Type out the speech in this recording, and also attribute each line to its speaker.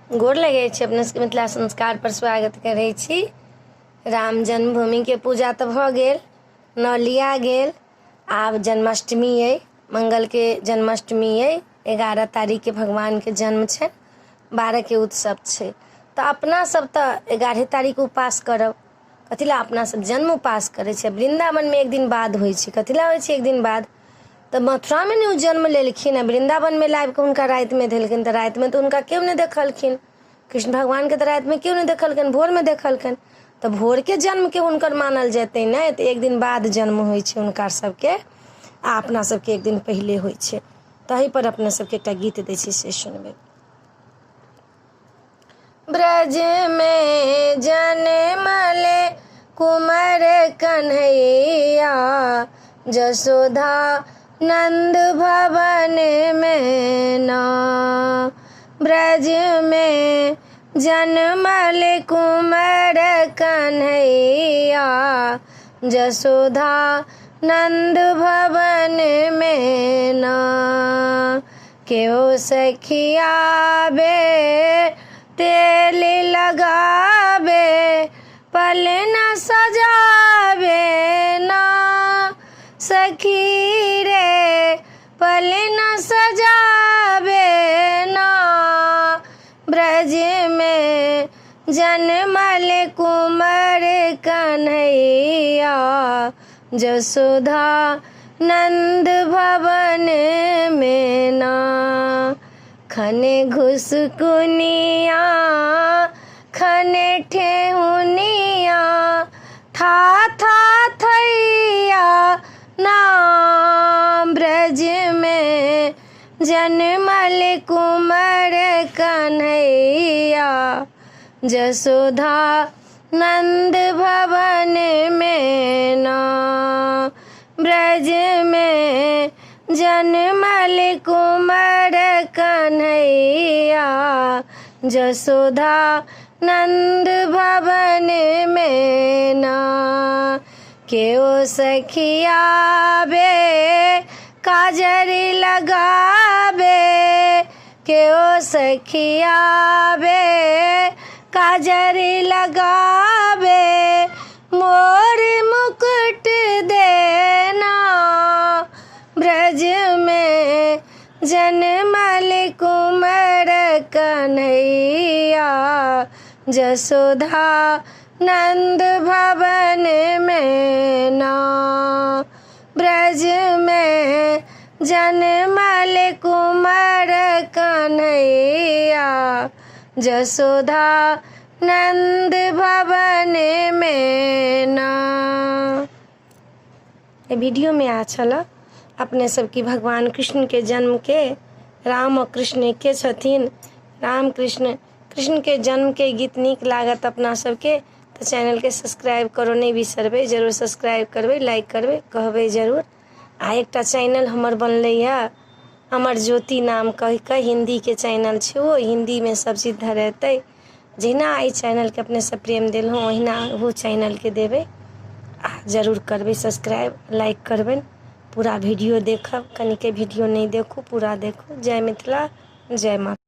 Speaker 1: गोर लगे छी अपने सबके मिथिला संस्कार पर स्वागत करे छी। राम जन्मभूमि के पूजा तो भ गेल, नौलिया गेल, आब जन्माष्टमी है, मंगल के जन्माष्टमी है, 11 तारीख के भगवान के जन्म छे, 12 के उत्सव छे। तो अपना सब तो 11 तारीख उपास करब, कथिला अपना सब जन्म उपास करे छे। वृंदावन में एक दिन बाद होइ छे, कथिला होइ छे एक दिन बाद। तो मथुरा में नहीं जन्म लेलखिन, वृंदावन में लाइब के उनका रात में देलखिन। तो रात में तो उनका क्यों नहीं देखलखिन, कृष्ण भगवान के तो रात में क्यों नहीं देखलखिन, भोर में देखलखिन। तो भोर के जन्म के उनकर मानल जेते न, तो एक दिन बाद जन्म होइ छे उनका सबके, आ अपना सबके एक दिन पहले होइ छे। तही पर अपना सबके एकटा गीत दै छी, से सुनबे। ब्रज में जन्मले कुमार कन्हैया, जसोदा नंद भवन में ना। ब्रज में जन्मले कुमार कन्हैया, जसोदा नंद भवन में ना। क्यों सखिया बे तेल लगावे, पलना सजावे ना। सखी रे पलना सजावे ना। ब्रज में जन्मले कुमार कन्हैया, जसोदा नंद भवन में ना। खने घुसकुनिया खने ठेहुनिया, था थैया नाम। ब्रज में जन्मले कुमार कन्हैया, जसोदा नंद भवन में ना। ब्रज में जन्मले कुमार कन्हैया, जसोदा नंद भवन में ना। क्यों सखिया बे काजर लगावे, क्यों सखिया बे काजर लगावे, मोर मुकुट देना। ब्रज में जन्मले कुमार कन्हैया, जसोदा नंद भवन में ना। ब्रज में जन्मले कुमार कन्हैया, जसोदा नंद भवन में ना। ये वीडियो में अच्छा लगा अपने सबकी भगवान कृष्ण के जन्म के, राम और कृष्ण के छथिन। राम कृष्ण के जन्म के गीत नीक लागत अपना सबके, तो चैनल के सब्सक्राइब करो नहीं बिसरबे, जरूर सब्सक्राइब करबे, लाइक करबे, कहबे जरूर। आ एकटा चैनल हमर बनले है, अमर ज्योति नाम कह के हिंदी के चैनल छे, वो हिंदी में सब चीज धरेते। जहिना आई चैनल के अपने सब प्रेम दिल हो, वहिना वो चैनल के देवे। जरूर करबे सब्सक्राइब, लाइक करबे, पूरा वीडियो देखब। कनिके वीडियो नहीं देखो, पूरा देखो। जय मिथिला, जय माता।